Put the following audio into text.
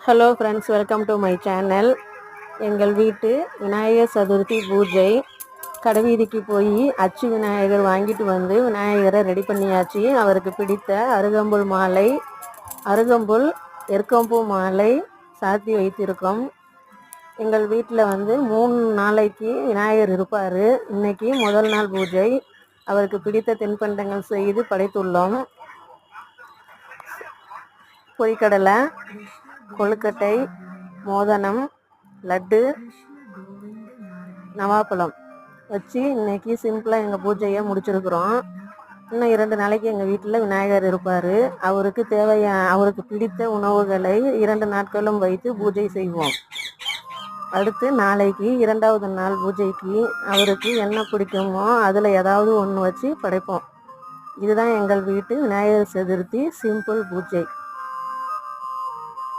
Hello friends, welcome to my channel. எங்கள் வீட்டு விநாயகர் சதுர்த்தி பூஜை. கடைவீதிக்கு போய் அச்சு விநாயகர் வாங்கிட்டு வந்து விநாயகரை ரெடி பண்ணியாச்சு. அவருக்கு பிடித்த அருகம்புல் மாலை, அருகம்புல் எருக்கம்பூ மாலை சாத்தி வைத்திருக்கோம். எங்கள் வீட்டில் 3 நாளைக்கு விநாயகர் இருப்பார். இன்னைக்கு முதல் நாள் பூஜை. அவருக்கு பிடித்த தின்பண்டங்கள் செய்து படைத்துள்ளோம். பொரிக்கடலை, கொழுக்கட்டை, மோதனம், லட்டு, நவாப்பழம் வச்சு இன்னைக்கு சிம்பிளாக எங்கள் பூஜையை முடிச்சிருக்கிறோம். இன்னும் 2 நாளைக்கு எங்கள் வீட்டில் விநாயகர் இருப்பார். அவருக்கு பிடித்த உணவுகளை 2 நாட்களும் வைத்து பூஜை செய்வோம். அடுத்து நாளைக்கு 2வது நாள் பூஜைக்கு அவருக்கு என்ன பிடிக்குமோ அதில் ஏதாவது ஒன்று வச்சு படைப்போம். இதுதான் எங்கள் வீட்டு விநாயகர் சதுர்த்தி சிம்பிள் பூஜை.